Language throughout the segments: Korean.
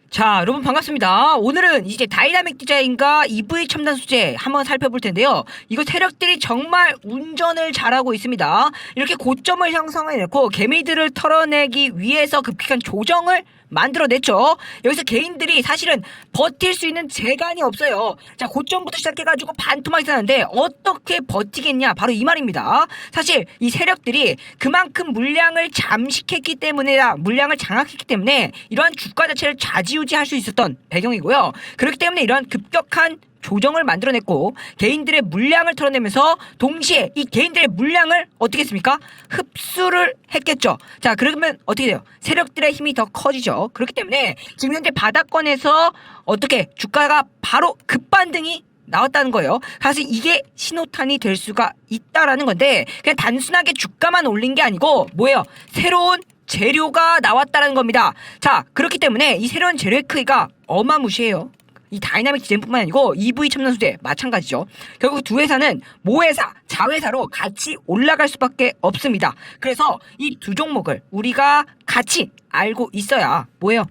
자, 여러분 반갑습니다. 오늘은 이제 다이나믹 디자인과 EV 첨단 소재 한번 살펴볼 텐데요. 이거 세력들이 정말 운전을 잘하고 있습니다. 이렇게 고점을 형성해놓고 개미들을 털어내기 위해서 급격한 조정을 만들어냈죠. 여기서 개인들이 사실은 버틸 수 있는 재간이 없어요. 자, 고점부터 시작해가지고 반토막이 나는데 어떻게 버티겠냐? 바로 이 말입니다. 사실 이 세력들이 그만큼 물량을 잠식했기 때문에, 물량을 장악했기 때문에 이러한 주가 자체를 좌지우지할 수 있었던 배경이고요. 그렇기 때문에 이러한 급격한 조정을 만들어냈고 개인들의 물량을 털어내면서 동시에 이 개인들의 물량을 어떻게 했습니까? 흡수를 했겠죠. 자, 그러면 어떻게 돼요? 세력들의 힘이 더 커지죠. 그렇기 때문에 지금 현재 바닥권에서 어떻게 주가가 바로 급반등이 나왔다는 거예요. 사실 이게 신호탄이 될 수가 있다라는 건데 그냥 단순하게 주가만 올린 게 아니고 뭐예요? 새로운 재료가 나왔다는 겁니다. 자, 그렇기 때문에 이 새로운 재료의 크기가 어마무시해요. 이 다이나믹 디자인뿐만 아니고 EV 첨단 소재 마찬가지죠. 결국 두 회사는 모회사, 자회사로 같이 올라갈 수밖에 없습니다. 그래서 이 두 종목을 우리가 같이 알고 있어야 뭐예요?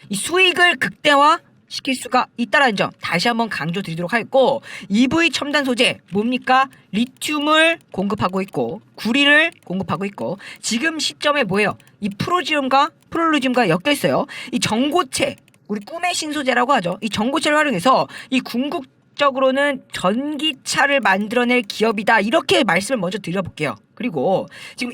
이 수익을 극대화 시킬 수가 있다는 점 다시 한번 강조드리도록 하겠고, EV 첨단 소재 뭡니까? 리튬을 공급하고 있고 구리를 공급하고 있고 지금 시점에 뭐예요? 이 프로지움과 엮여 있어요. 이 전고체, 우리 꿈의 신소재라고 하죠. 이 전고체를 활용해서 이 궁극적으로는 전기차를 만들어낼 기업이다. 이렇게 말씀을 먼저 드려볼게요. 그리고 지금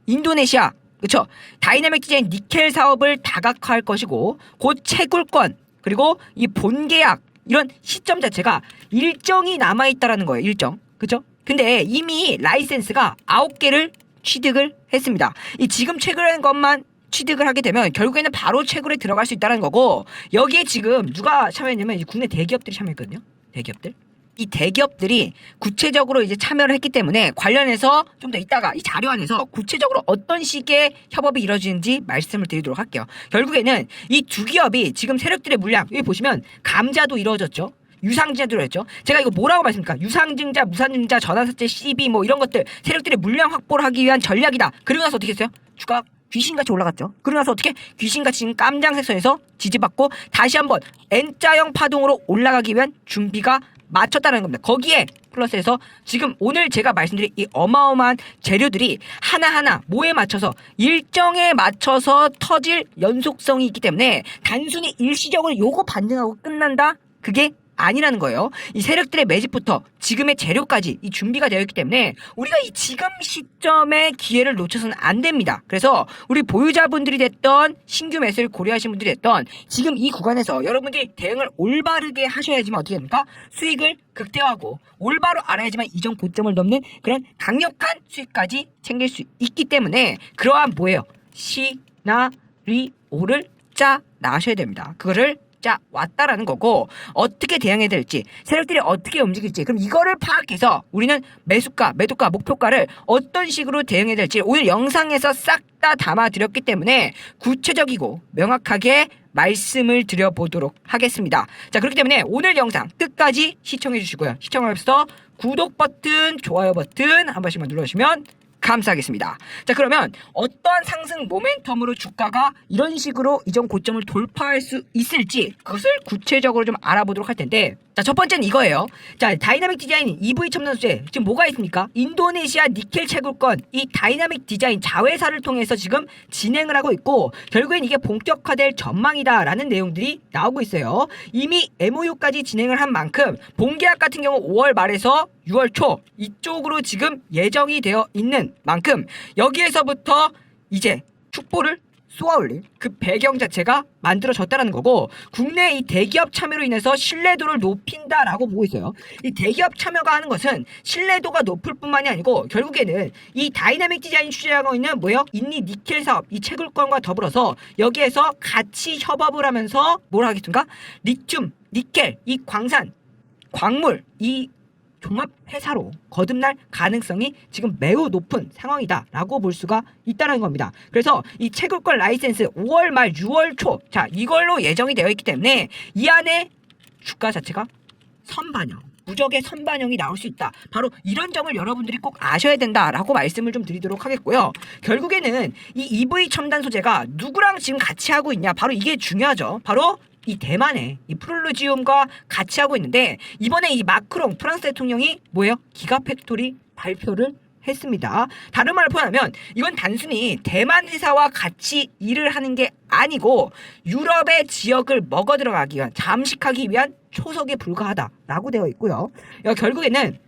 인도네시아, 그렇죠? 다이나믹 디자인 니켈 사업을 다각화할 것이고 곧 채굴권 그리고 이 본계약 이런 시점 자체가 일정이 남아있다라는 거예요. 일정. 그렇죠? 근데 이미 라이센스가 9개를 취득을 했습니다. 이 지금 채굴한 것만 취득을 하게 되면 결국에는 바로 채굴에 들어갈 수 있다는 거고, 여기에 지금 누가 참여했냐면 이제 국내 대기업들이 참여했거든요. 대기업들. 이 대기업들이 구체적으로 이제 참여를 했기 때문에 관련해서 좀 더 이따가 이 자료 안에서 구체적으로 어떤 식의 협업이 이루어지는지 말씀을 드리도록 할게요. 결국에는 이 두 기업이 지금 세력들의 물량, 여기 보시면 감자도 이루어졌죠. 유상증자도 이루어졌죠. 제가 이거 뭐라고 말씀드립니까? 유상증자, 무상증자, 전환사채, CB 뭐 이런 것들 세력들의 물량 확보를 하기 위한 전략이다. 그리고 나서 어떻게 했어요? 주가 귀신같이 올라갔죠. 그러고 나서 어떻게 귀신같이 지금 깜장색 선에서 지지받고 다시 한번 N자형 파동으로 올라가기 위한 준비가 마쳤다는 겁니다. 거기에 플러스해서 지금 오늘 제가 말씀드린 이 어마어마한 재료들이 하나하나 뭐에 맞춰서 일정에 맞춰서 터질 연속성이 있기 때문에 단순히 일시적으로 요거 반등하고 끝난다? 그게 아니라는 거예요. 이 세력들의 매집부터 지금의 재료까지 이 준비가 되어 있기 때문에 우리가 이 지금 시점에 기회를 놓쳐서는 안 됩니다. 그래서 우리 보유자분들이 됐던 신규 매수를 고려하신 분들이 됐던 지금 이 구간에서 여러분들이 대응을 올바르게 하셔야지만 어떻게 됩니까? 수익을 극대화하고 올바로 알아야지만 이전 고점을 넘는 그런 강력한 수익까지 챙길 수 있기 때문에 그러한 뭐예요? 시나리오를 짜 나셔야 됩니다. 그거를 자 왔다라는 거고, 어떻게 대응해야 될지 세력들이 어떻게 움직일지, 그럼 이거를 파악해서 우리는 매수가, 매도가, 목표가를 어떤 식으로 대응해야 될지 오늘 영상에서 싹 다 담아드렸기 때문에 구체적이고 명확하게 말씀을 드려보도록 하겠습니다. 자, 그렇기 때문에 오늘 영상 끝까지 시청해 주시고요. 시청하면서 구독 버튼, 좋아요 버튼 한 번씩만 눌러주시면 감사하겠습니다. 자, 그러면 어떠한 상승 모멘텀으로 주가가 이런 식으로 이전 고점을 돌파할 수 있을지 그것을 구체적으로 좀 알아보도록 할 텐데, 자, 첫 번째는 이거예요. 자, 다이나믹 디자인 EV 첨단 소재 지금 뭐가 있습니까? 인도네시아 니켈 채굴권, 이 다이나믹 디자인 자회사를 통해서 지금 진행을 하고 있고 결국엔 이게 본격화될 전망이다라는 내용들이 나오고 있어요. 이미 MOU까지 진행을 한 만큼 본계약 같은 경우 5월 말에서 6월 초 이쪽으로 지금 예정이 되어 있는 만큼 여기에서부터 이제 축보를 쏘아올린 그 배경 자체가 만들어졌다는 거고, 국내 이 대기업 참여로 인해서 신뢰도를 높인다라고 보고 있어요. 이 대기업 참여가 하는 것은 신뢰도가 높을 뿐만이 아니고 결국에는 이 다이나믹 디자인 추진하고 있는 뭐요? 인니 니켈 사업 이 채굴권과 더불어서 여기에서 같이 협업을 하면서 뭘 하겠습니까? 리튬, 니켈, 이 광산, 광물, 이 종합 회사로 거듭날 가능성이 지금 매우 높은 상황이다라고 볼 수가 있다는 겁니다. 그래서 이 채굴권 라이센스 5월 말 6월 초, 자, 이걸로 예정이 되어 있기 때문에 이 안에 주가 자체가 선반영, 무적의 선반영이 나올 수 있다. 바로 이런 점을 여러분들이 꼭 아셔야 된다라고 말씀을 좀 드리도록 하겠고요. 결국에는 이 EV 첨단 소재가 누구랑 지금 같이 하고 있냐? 바로 이게 중요하죠. 바로 이 대만의 이 프롤루지움과 같이 하고 있는데 이번에 이 마크롱 프랑스 대통령이 뭐예요? 기가팩토리 발표를 했습니다. 다른 말을 표현하면 이건 단순히 대만 회사와 같이 일을 하는 게 아니고 유럽의 지역을 먹어 들어가기 위한 잠식하기 위한 초석에 불과하다라고 되어 있고요. 결국에는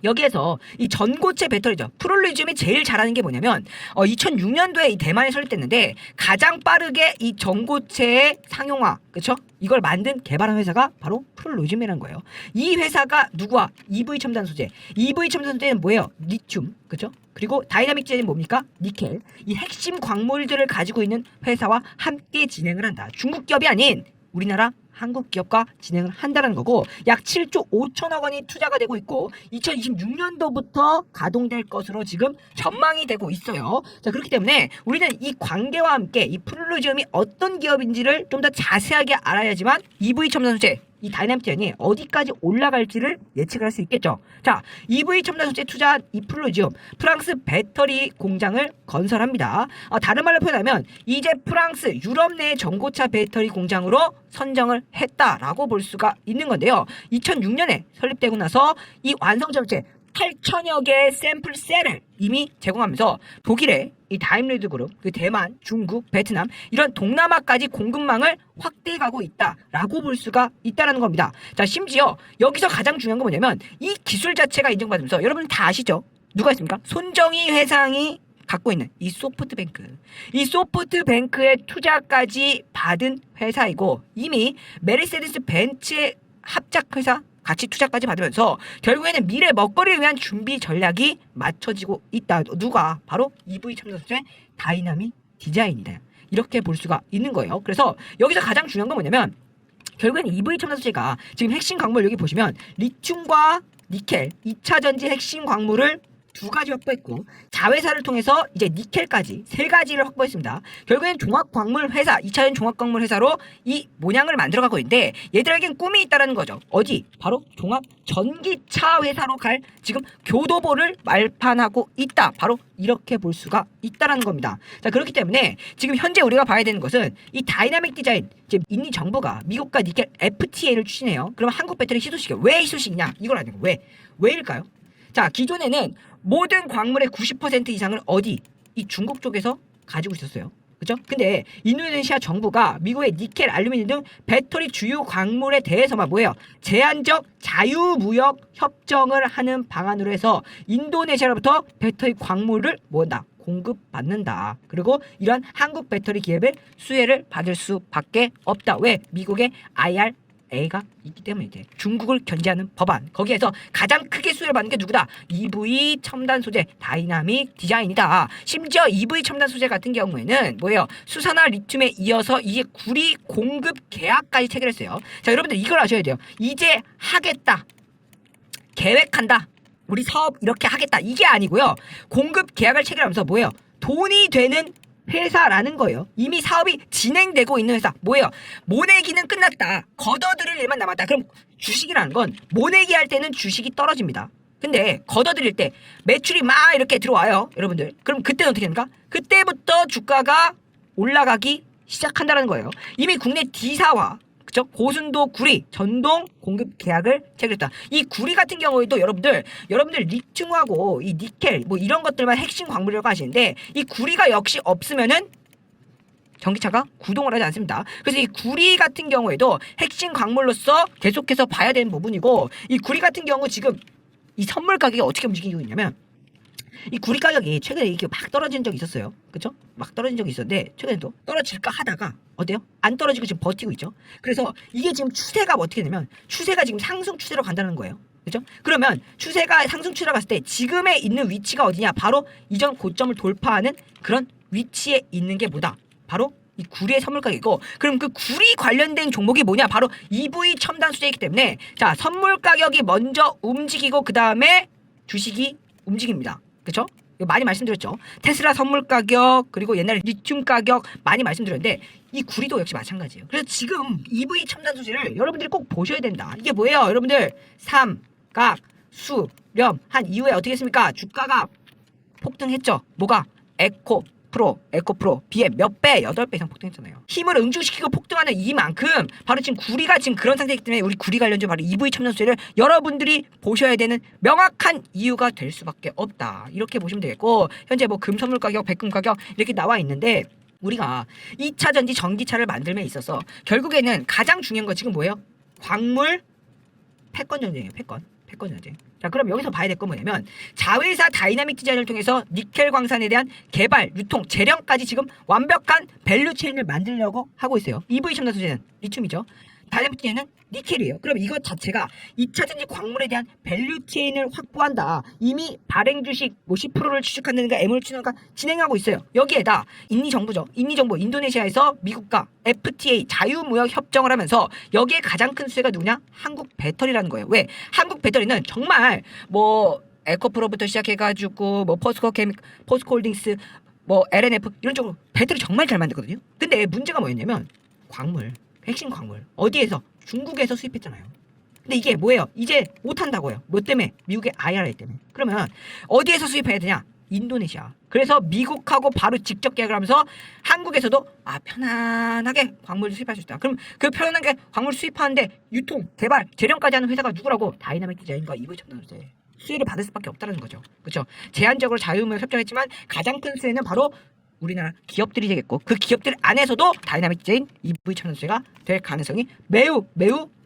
여기에서 이 전고체 배터리죠. 프롤리튬이 제일 잘하는 게 뭐냐면 2006년도에 이 대만에 설립됐는데 가장 빠르게 이 전고체의 상용화, 그렇죠? 이걸 만든 개발한 회사가 바로 프롤리튬이라는 거예요. 이 회사가 누구와? EV 첨단 소재. EV 첨단 소재는 뭐예요? 리튬, 그렇죠? 그리고 다이나믹 디자인은 뭡니까? 니켈. 이 핵심 광물들을 가지고 있는 회사와 함께 진행을 한다. 중국 기업이 아닌 우리나라 한국 기업과 진행을 한다는 거고 약 7조 5천억 원이 투자가 되고 있고 2026년도부터 가동될 것으로 지금 전망이 되고 있어요. 자, 그렇기 때문에 우리는 이 관계와 함께 이 프롤루지움이 어떤 기업인지를 좀 더 자세하게 알아야지만 EV 첨단 소재 이 다이나믹 디자인이 어디까지 올라갈지를 예측을 할 수 있겠죠. 자, EV 첨단 소재 투자한 이 프롤루지움 프랑스 배터리 공장을 건설합니다. 다른 말로 표현하면 이제 프랑스 유럽 내 전고차 배터리 공장으로 선정을 했다라고 볼 수가 있는 건데요. 2006년에 설립되고 나서 이 완성 전체 8천여 개의 샘플 셀을 이미 제공하면서 독일의 이 다임리드 그룹, 그 대만, 중국, 베트남 이런 동남아까지 공급망을 확대해가고 있다라고 볼 수가 있다는 겁니다. 자, 심지어 여기서 가장 중요한 건 뭐냐면 이 기술 자체가 인정받으면서 여러분 다 아시죠? 누가 있습니까? 손정희 회장이 갖고 있는 이 소프트뱅크, 이 소프트뱅크의 투자까지 받은 회사이고 이미 메르세데스 벤츠의 합작 회사 같이 투자까지 받으면서 결국에는 미래 먹거리를 위한 준비 전략이 맞춰지고 있다. 누가? 바로 EV 첨단 소재 다이나믹 디자인이다. 이렇게 볼 수가 있는 거예요. 그래서 여기서 가장 중요한 건 뭐냐면 결국에는 EV 첨단 소재가 지금 핵심 광물 여기 보시면 리튬과 니켈 2차 전지 핵심 광물을 두 가지 확보했고 자회사를 통해서 이제 니켈까지 세 가지를 확보했습니다. 결국엔 종합광물 회사, 2차전 종합광물 회사로 이 모양을 만들어가고 있는데 얘들에겐 꿈이 있다라는 거죠. 어디? 바로 종합 전기차 회사로 갈 지금 교도보를 말판하고 있다. 바로 이렇게 볼 수가 있다라는 겁니다. 자, 그렇기 때문에 지금 현재 우리가 봐야 되는 것은 이 다이나믹 디자인 지금 인니 정부가 미국과 니켈 FTA를 추진해요. 그럼 한국 배터리 희소식이에요. 왜 희소식이냐? 이걸 아니고 왜일까요? 자, 기존에는 모든 광물의 90% 이상을 어디? 이 중국 쪽에서 가지고 있었어요. 그죠? 근데 인도네시아 정부가 미국의 니켈, 알루미늄 등 배터리 주요 광물에 대해서만 뭐예요? 제한적 자유무역 협정을 하는 방안으로 해서 인도네시아로부터 배터리 광물을 뭐한다? 공급받는다. 그리고 이런 한국 배터리 기업의 수혜를 받을 수밖에 없다. 왜? 미국의 IRA가 있기 때문이지. 중국을 견제하는 법안. 거기에서 가장 크게 수혜를 받는 게 누구다? EV 첨단 소재 다이나믹 디자인이다. 심지어 EV 첨단 소재 같은 경우에는 뭐예요? 수산화 리튬에 이어서 이게 구리 공급 계약까지 체결했어요. 자, 여러분들 이걸 아셔야 돼요. 이제 하겠다. 계획한다. 우리 사업 이렇게 하겠다. 이게 아니고요. 공급 계약을 체결하면서 뭐예요? 돈이 되는 회사라는 거예요. 이미 사업이 진행되고 있는 회사. 뭐예요? 모내기는 끝났다. 걷어들일 일만 남았다. 그럼 주식이라는 건 모내기 할 때는 주식이 떨어집니다. 근데 걷어들일 때 매출이 막 이렇게 들어와요. 여러분들. 그럼 그때는 어떻게 됩니까? 그때부터 주가가 올라가기 시작한다는 거예요. 이미 국내 D사와 그쵸? 고순도 구리 전동 공급 계약을 체결했다. 이 구리 같은 경우에도 여러분들 리튬하고 이 니켈 뭐 이런 것들만 핵심 광물이라고 하시는데 이 구리가 역시 없으면은 전기차가 구동을 하지 않습니다. 그래서 이 구리 같은 경우에도 핵심 광물로서 계속해서 봐야 되는 부분이고 이 구리 같은 경우 지금 이 선물 가격이 어떻게 움직이고 있냐면 이 구리 가격이 최근에 이렇게 막 떨어진 적이 있었어요. 그쵸? 막 떨어진 적이 있었는데 최근에도 떨어질까 하다가 어때요? 안 떨어지고 지금 버티고 있죠. 그래서 이게 지금 추세가 어떻게 되냐면 추세가 지금 상승 추세로 간다는 거예요. 그죠? 그러면 추세가 상승 추세로 갔을 때 지금에 있는 위치가 어디냐? 바로 이전 고점을 돌파하는 그런 위치에 있는 게 뭐다? 바로 이 구리의 선물 가격이고 그럼 그 구리 관련된 종목이 뭐냐? 바로 EV 첨단 소재이기 때문에 자 선물 가격이 먼저 움직이고 그 다음에 주식이 움직입니다. 그렇죠? 이거 많이 말씀드렸죠. 테슬라 선물 가격 그리고 옛날에 리튬 가격 많이 말씀드렸는데 이 구리도 역시 마찬가지예요. 그래서 지금 EV 첨단 소재를 여러분들이 꼭 보셔야 된다. 이게 뭐예요? 여러분들 삼각 수렴한 이후에 어떻게 했습니까? 주가가 폭등했죠. 뭐가? 에코프로 비해 몇 배? 8배 이상 폭등했잖아요. 힘을 응축시키고 폭등하는 이만큼 바로 지금 구리가 지금 그런 상태이기 때문에 우리 구리 관련주 바로 EV 첨단 소재를 여러분들이 보셔야 되는 명확한 이유가 될 수밖에 없다. 이렇게 보시면 되겠고, 현재 뭐 금 선물 가격, 백금 가격 이렇게 나와 있는데, 우리가 2차 전지 전기차를 만들면 있어서 결국에는 가장 중요한 거 지금 뭐예요? 광물 패권 전쟁이에요. 패권 전쟁. 자, 그럼 여기서 봐야 될 건 뭐냐면 자회사 다이나믹 디자인을 통해서 니켈 광산에 대한 개발, 유통, 재련까지 지금 완벽한 밸류 체인을 만들려고 하고 있어요. EV 첨단 소재는 리튬이죠. 다이나믹 디자인은 니켈이에요. 그럼 이것 자체가 2차 전지 광물에 대한 밸류 체인을 확보한다. 이미 발행 주식 뭐 10%를 추측한다든가 M을 추측한다든가 진행하고 있어요. 여기에다 인니 정부죠. 인니 정부 인도네시아에서 미국과 FTA 자유무역 협정을 하면서 여기에 가장 큰 수혜가 누구냐? 한국 배터리라는 거예요. 왜? 한국 배터리는 정말 뭐 에코프로부터 시작해가지고 뭐 포스코홀딩스 뭐 LNF 이런 쪽으로 배터리 정말 잘 만들거든요. 근데 문제가 뭐였냐면 광물, 핵심 광물 어디에서? 중국에서 수입했잖아요. 근데 이게 뭐예요? 이제 못한다고요. 뭐 때문에? 미국의 IRA 때문에. 그러면 어디에서 수입해야 되냐? 인도네시아. 그래서 미국하고 바로 직접 계약을 하면서 한국에서도 편안하게 광물을 수입할 수 있다. 그럼 그 편안하게 광물 수입하는데 유통, 개발, 재련까지 하는 회사가 누구라고? 다이나믹 디자인과 EV 첨단 소재. 수혜를 받을 수밖에 없다는 거죠. 그렇죠? 제한적으로 자유무역 협정했지만 가장 큰 수혜는 바로 우리나라 기업들이 되겠고, 그 기업들 안에서도 다이나믹 디자인, EV 첨단 소재가 될 가능성이 매우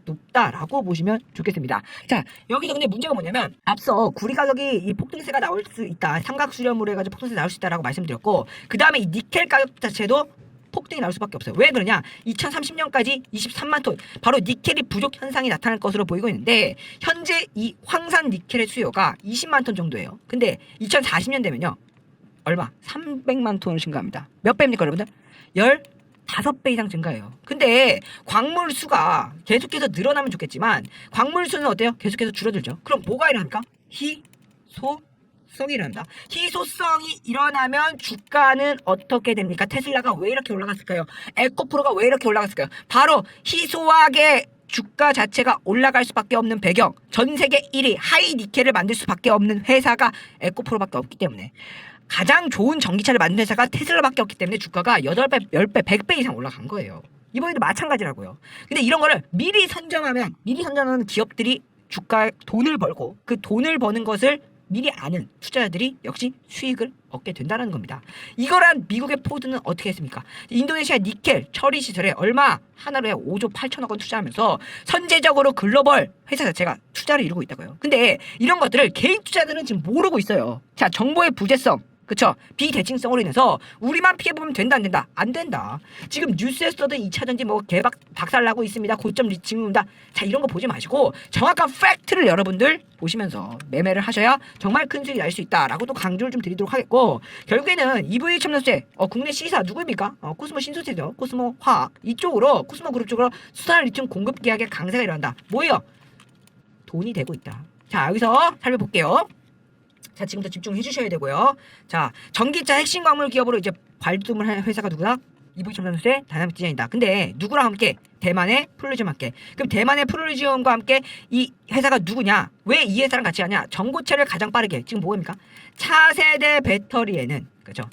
높다라고 보시면 좋겠습니다. 자, 여기서 근데 문제가 뭐냐면 앞서 구리 가격이 이 폭등세가 나올 수 있다, 삼각수렴으로 해가지고 폭등세 나올 수 있다라고 말씀드렸고, 그 다음에 이 니켈 가격 자체도 폭등이 나올 수밖에 없어요. 왜 그러냐? 2030년까지 23만 톤, 바로 니켈이 부족 현상이 나타날 것으로 보이고 있는데, 현재 이 황산 니켈의 수요가 20만 톤 정도예요. 근데 2040년 되면요, 얼마? 300만 톤을 증가합니다. 몇 배입니까, 여러분들? 15배 이상 증가해요. 근데 광물 수가 계속해서 늘어나면 좋겠지만 광물 수는 어때요? 계속해서 줄어들죠. 그럼 뭐가 일어납니까? 희소성이 일어납니다. 희소성이 일어나면 주가는 어떻게 됩니까? 테슬라가 왜 이렇게 올라갔을까요? 에코프로가 왜 이렇게 올라갔을까요? 바로 희소하게 주가 자체가 올라갈 수밖에 없는 배경, 전 세계 1위 하이 니켈을 만들 수밖에 없는 회사가 에코프로밖에 없기 때문에, 가장 좋은 전기차를 만든 회사가 테슬라밖에 없기 때문에 주가가 8배, 10배, 100배 이상 올라간 거예요. 이번에도 마찬가지라고요. 근데 이런 거를 미리 선점하는 기업들이 주가에 돈을 벌고, 그 돈을 버는 것을 미리 아는 투자자들이 역시 수익을 얻게 된다는 겁니다. 이거란 미국의 포드는 어떻게 했습니까? 인도네시아 니켈 처리 시설에 얼마? 하나로에 5조 8천억 원 투자하면서 선제적으로 글로벌 회사 자체가 투자를 이루고 있다고요. 근데 이런 것들을 개인 투자자들은 지금 모르고 있어요. 자, 정보의 부재성, 그쵸? 비대칭성으로 인해서 우리만 피해보면 된다 안 된다? 안 된다. 지금 뉴스에서도 2차전지 뭐 개박 박살나고 있습니다. 고점 리칭 온다. 자, 이런 거 보지 마시고 정확한 팩트를 여러분들 보시면서 매매를 하셔야 정말 큰 수익이 날 수 있다라고 또 강조를 좀 드리도록 하겠고, 결국에는 EV 첨단 소재 국내 C사 누구입니까? 코스모 신소재죠. 코스모 화학 이쪽으로, 코스모 그룹 쪽으로 수산화 리튬 공급 계약의 강세가 일어난다. 뭐예요? 돈이 되고 있다. 자, 여기서 살펴볼게요. 자, 지금부터 집중해 주셔야 되고요. 자, 전기차 핵심 광물 기업으로 이제 발돋움을 한 회사가 누구다? EV 첨단 소재 다이나믹 디자인이다. 근데 누구랑 함께? 대만의 플루리즘과 함께. 그럼 대만의 플루리즘과 함께 이 회사가 누구냐? 왜 이 회사랑 같이 하냐? 전고체를 가장 빠르게, 지금 뭐입니까? 차세대 배터리에는, 그죠?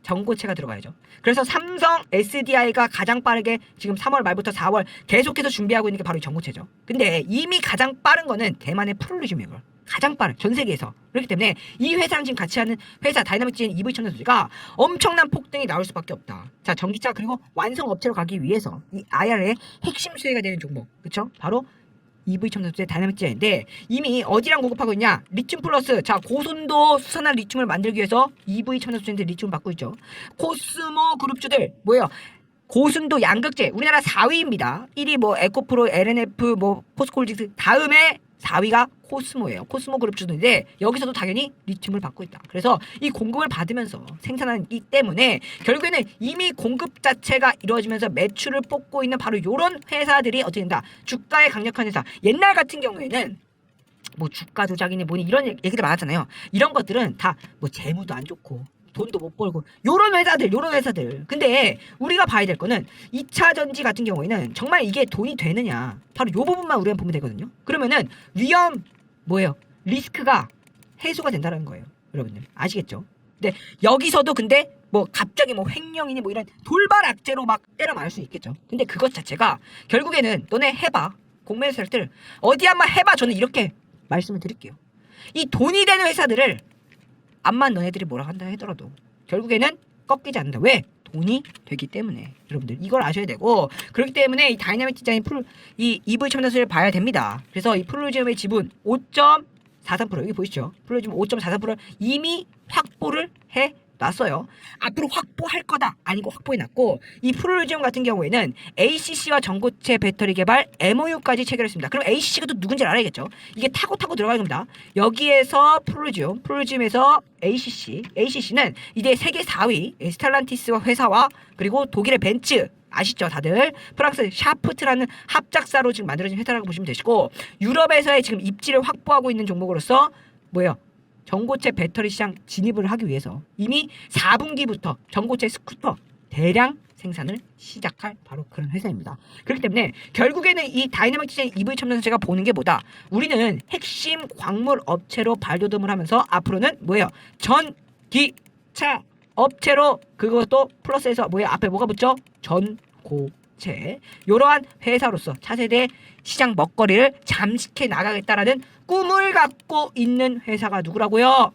전고체가 들어가야죠. 그래서 삼성 SDI가 가장 빠르게 지금 3월 말부터 4월 계속해서 준비하고 있는 게 바로 이 전고체죠. 근데 이미 가장 빠른 거는 대만의 플루리즘이고요. 가장 빠른, 전 세계에서. 그렇기 때문에 이 회사랑 지금 같이 하는 회사 다이나믹 디자인 EV 첨단 소재가 엄청난 폭등이 나올 수밖에 없다. 자, 전기차 그리고 완성 업체로 가기 위해서 이 IR의 핵심 수혜가 되는 종목, 그쵸? 바로 EV 첨단 소재 다이나믹 디자인인데, 이미 어디랑 공급하고 있냐? 리튬 플러스. 자, 고순도 수산화 리튬을 만들기 위해서 EV 첨단 소재인데 리튬을 받고 있죠. 코스모 그룹주들 뭐예요? 고순도 양극재 우리나라 4위입니다. 1위 뭐 에코프로, LNF, 뭐 포스코홀딩스, 다음에 4위가 코스모예요. 코스모 그룹 주인데 여기서도 당연히 리튬을 받고 있다. 그래서 이 공급을 받으면서 생산하기 때문에 결국에는 이미 공급 자체가 이루어지면서 매출을 뽑고 있는 바로 이런 회사들이 어떻게 된다? 주가에 강력한 회사. 옛날 같은 경우에는 뭐 주가 조작이니 뭐니 이런 얘기들 많았잖아요. 이런 것들은 다 뭐 재무도 안 좋고 돈도 못 벌고 요런 회사들. 근데 우리가 봐야 될 거는 2차 전지 같은 경우에는 정말 이게 돈이 되느냐, 바로 요 부분만 우리가 보면 되거든요. 그러면은 위험 뭐예요? 리스크가 해소가 된다는 거예요. 여러분들 아시겠죠? 근데 여기서도 근데 뭐 갑자기 뭐 횡령이니 뭐 이런 돌발 악재로 막 때려 맞을 수 있겠죠. 근데 그것 자체가 결국에는 너네 해봐. 공매수들 어디 한번 해봐. 저는 이렇게 말씀을 드릴게요. 이 돈이 되는 회사들을 암만 너네들이 뭐라 한다 하더라도 결국에는 꺾이지 않는다. 왜? 돈이 되기 때문에. 여러분들 이걸 아셔야 되고, 그렇기 때문에 이 다이나믹 디자인 이 EV 첨단소를 봐야 됩니다. 그래서 이 플루지엄의 지분 5.43% 여기 보이시죠? 플루지엄 5.43% 이미 확보를 놨어요. 앞으로 확보할 거다 아니고 확보해놨고, 이 플루지엄 같은 경우에는 ACC와 전고체 배터리 개발 MOU까지 체결했습니다. 그럼 ACC가 또 누군지 알아야겠죠. 이게 타고 들어가는 겁니다. 여기에서 플루지엄에서 ACC는 이제 세계 4위 스텔란티스 회사와 그리고 독일의 벤츠 아시죠 다들, 프랑스 샤프트라는 합작사로 지금 만들어진 회사라고 보시면 되시고, 유럽에서의 지금 입지를 확보하고 있는 종목으로서 뭐예요? 전고체 배터리 시장 진입을 하기 위해서 이미 4분기부터 전고체 스쿠터 대량 생산을 시작할 바로 그런 회사입니다. 그렇기 때문에 결국에는 이 다이나믹 디자인 EV 첨단소 제가 보는 게 뭐다? 우리는 핵심 광물 업체로 발돋움을 하면서 앞으로는 뭐예요? 전기차 업체로, 그것도 플러스해서 뭐예요? 앞에 뭐가 붙죠? 전고체. 이러한 회사로서 차세대 시장 먹거리를 잠식해 나가겠다라는 꿈을 갖고 있는 회사가 누구라고요?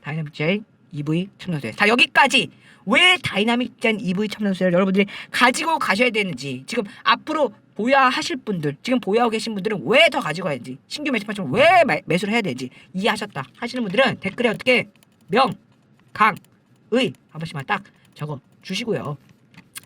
다이나믹 디자인 EV 첨단소재. 자, 여기까지 왜 다이나믹 디자인 EV 첨단소재를 여러분들이 가지고 가셔야 되는지, 지금 앞으로 보유하실 분들, 지금 보유하고 계신 분들은 왜 더 가지고 가야 되는지, 신규 매수판처럼 왜 매수를 해야 되는지 이해하셨다 하시는 분들은 댓글에 어떻게 명, 강, 의 한 번씩만 딱 적어 주시고요.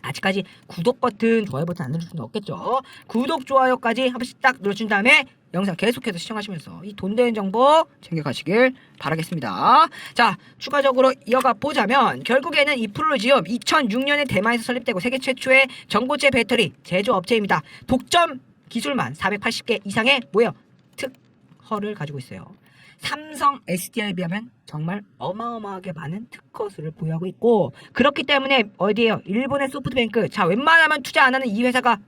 아직까지 구독 버튼, 좋아요 버튼 안 누르실 수는 없겠죠. 구독, 좋아요까지 한 번씩 딱 눌러준 다음에 영상 계속해서 시청하시면서 이 돈 되는 정보 챙겨가시길 바라겠습니다. 자, 추가적으로 이어가 보자면 결국에는 이 플루지엄 2006년에 대만에서 설립되고 세계 최초의 전고체 배터리 제조업체입니다. 독점 기술만 480개 이상의 뭐예요? 특허를 가지고 있어요. 삼성 SDI에 비하면 정말 어마어마하게 많은 특허 수를 보유하고 있고, 그렇기 때문에 어디에요? 일본의 소프트뱅크. 자, 웬만하면 투자 안 하는 이 회사가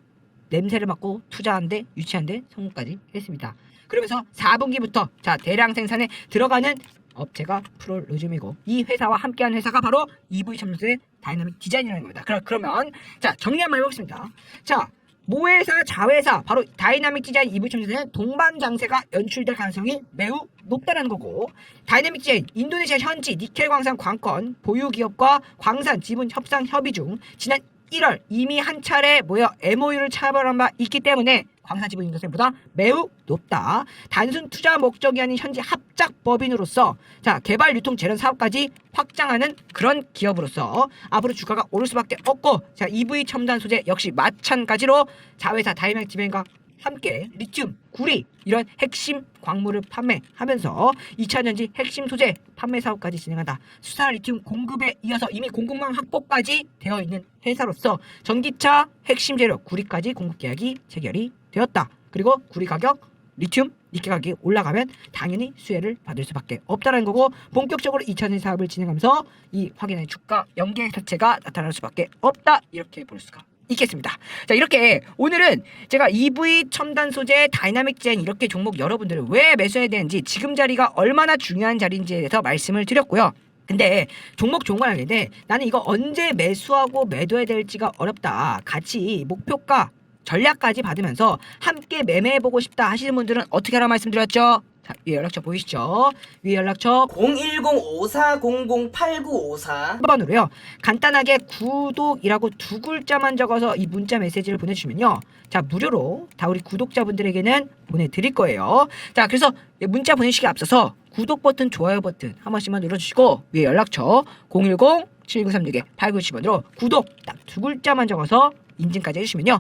냄새를 맡고 투자한데 유치한데 성공까지 했습니다. 그러면서 4분기부터 자 대량 생산에 들어가는 업체가 플루지엄이고, 이 회사와 함께하는 회사가 바로 EV 첨단소재 다이나믹 디자인이라는 겁니다. 그러면 자 정리 한번 해보겠습니다. 자, 모회사, 자회사, 바로 다이나믹 디자인 EV 첨단소재는 동반 장세가 연출될 가능성이 매우 높다는 거고, 다이나믹 디자인 인도네시아 현지 니켈 광산 관건 보유 기업과 광산 지분 협상 협의 중 지난 1월 이미 한 차례 MOU를 차별한 바 있기 때문에 광산 지분 인도세보다 매우 높다. 단순 투자 목적이 아닌 현지 합작 법인으로서 자 개발 유통 재련 사업까지 확장하는 그런 기업으로서 앞으로 주가가 오를 수밖에 없고, 자 EV 첨단 소재 역시 마찬가지로 자회사 다이나믹 디자인과 함께 리튬, 구리 이런 핵심 광물을 판매하면서 2차전지 핵심 소재 판매 사업까지 진행한다. 수산 리튬 공급에 이어서 이미 공급망 확보까지 되어 있는 회사로서 전기차 핵심 재료 구리까지 공급 계약이 체결이 되었다. 그리고 구리 가격, 리튬, 니켈 가격이 올라가면 당연히 수혜를 받을 수밖에 없다는 거고, 본격적으로 2차전지 사업을 진행하면서 이 확인의 주가 연계 자체가 나타날 수밖에 없다. 이렇게 볼 수가 있겠습니다. 자, 이렇게 오늘은 제가 EV 첨단 소재 다이나믹 디자인 이렇게 종목 여러분들을 왜 매수해야 되는지, 지금 자리가 얼마나 중요한 자리인지에 대해서 말씀을 드렸고요. 근데 종목 좋은 건 알겠는데 나는 이거 언제 매수하고 매도해야 될지가 어렵다. 같이 목표가 전략까지 받으면서 함께 매매해보고 싶다 하시는 분들은 어떻게 하라 말씀드렸죠? 자, 위에 연락처 보이시죠? 위에 연락처 010-5400-8954 번으로요. 간단하게 구독이라고 두 글자만 적어서 이 문자 메시지를 보내주시면요. 자, 무료로 다 우리 구독자분들에게는 보내드릴 거예요. 자, 그래서 문자 보내시기 앞서서 구독 버튼, 좋아요 버튼 한 번씩만 눌러주시고, 위에 연락처 010-7936-8970번으로 구독 딱 두 글자만 적어서 인증까지 해주시면요.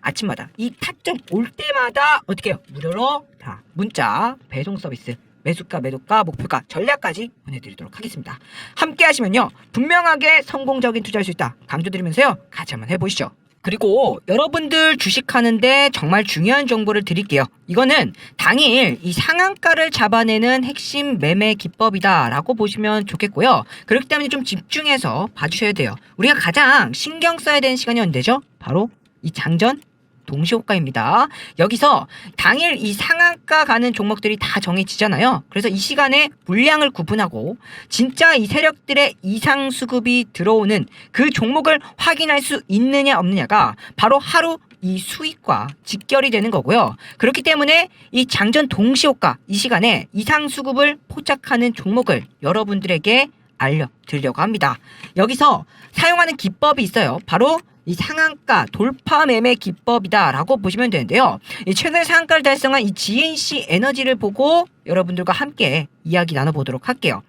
아침마다 이 타점 올 때마다 어떻게 해요? 무료로 다 문자 배송 서비스 매수가, 매도가, 목표가, 전략까지 보내드리도록 하겠습니다. 함께 하시면요 분명하게 성공적인 투자할 수 있다 강조드리면서요 같이 한번 해보시죠. 그리고 여러분들 주식하는데 정말 중요한 정보를 드릴게요. 이거는 당일 이 상한가를 잡아내는 핵심 매매 기법이다라고 보시면 좋겠고요. 그렇기 때문에 좀 집중해서 봐주셔야 돼요. 우리가 가장 신경 써야 되는 시간이 언제죠? 바로 이 장전 동시호가입니다. 여기서 당일 이 상한가 가는 종목들이 다 정해지잖아요. 그래서 이 시간에 물량을 구분하고 진짜 이 세력들의 이상 수급이 들어오는 그 종목을 확인할 수 있느냐 없느냐가 바로 하루 이 수익과 직결이 되는 거고요. 그렇기 때문에 이 장전 동시호가 이 시간에 이상 수급을 포착하는 종목을 여러분들에게 알려드리려고 합니다. 여기서 사용하는 기법이 있어요. 바로 이 상한가 돌파 매매 기법이다라고 보시면 되는데요. 최근에 상한가를 달성한 이 GNC 에너지를 보고 여러분들과 함께 이야기 나눠보도록 할게요.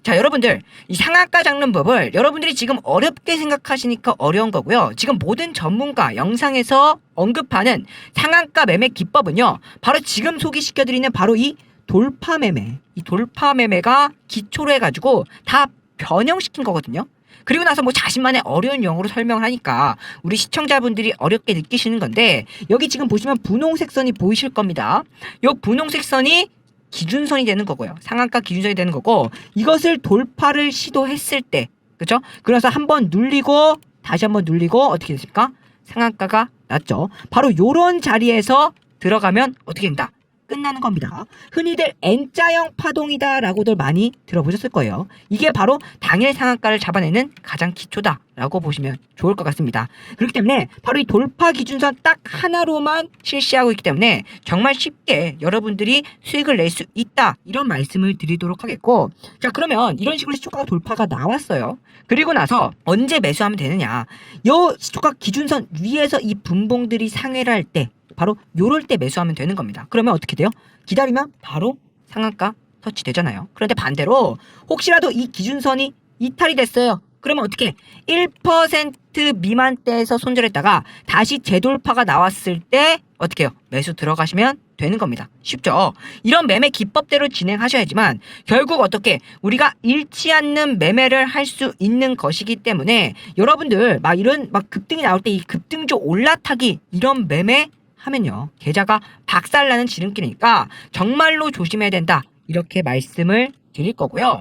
자, 여러분들 이 상한가 잡는 법을 여러분들이 지금 어렵게 생각하시니까 어려운 거고요. 지금 모든 전문가 영상에서 언급하는 상한가 매매 기법은요. 바로 지금 소개시켜드리는 바로 이 돌파 매매. 이 돌파 매매가 기초로 해가지고 다 변형시킨 거거든요. 그리고 나서 뭐 자신만의 어려운 용어로 설명을 하니까 우리 시청자분들이 어렵게 느끼시는 건데 여기 지금 보시면 분홍색 선이 보이실 겁니다. 이 분홍색 선이 기준선이 되는 거고요. 상한가 기준선이 되는 거고 이것을 돌파를 시도했을 때 그렇죠? 그래서 한번 눌리고 다시 한번 눌리고 어떻게 됐습니까? 상한가가 났죠. 바로 요런 자리에서 들어가면 어떻게 된다? 끝나는 겁니다. 흔히들 N자형 파동이다라고들 많이 들어보셨을 거예요. 이게 바로 당일 상한가를 잡아내는 가장 기초다라고 보시면 좋을 것 같습니다. 그렇기 때문에 바로 이 돌파 기준선 딱 하나로만 실시하고 있기 때문에 정말 쉽게 여러분들이 수익을 낼 수 있다 이런 말씀을 드리도록 하겠고 자 그러면 이런 식으로 시초가 돌파가 나왔어요. 그리고 나서 언제 매수하면 되느냐 요 시초가 기준선 위에서 이 분봉들이 상회를 할 때 바로 요럴 때 매수하면 되는 겁니다. 그러면 어떻게 돼요? 기다리면 바로 상한가 터치되잖아요. 그런데 반대로 혹시라도 이 기준선이 이탈이 됐어요. 그러면 어떻게 1% 미만대에서 손절했다가 다시 재돌파가 나왔을 때 어떻게 해요? 매수 들어가시면 되는 겁니다. 쉽죠? 이런 매매 기법대로 진행하셔야지만 결국 어떻게 우리가 잃지 않는 매매를 할 수 있는 것이기 때문에 여러분들 막 이런 막 급등이 나올 때 이 급등조 올라타기 이런 매매 하면요 계좌가 박살나는 지름길이니까 정말로 조심해야 된다 이렇게 말씀을 드릴 거고요.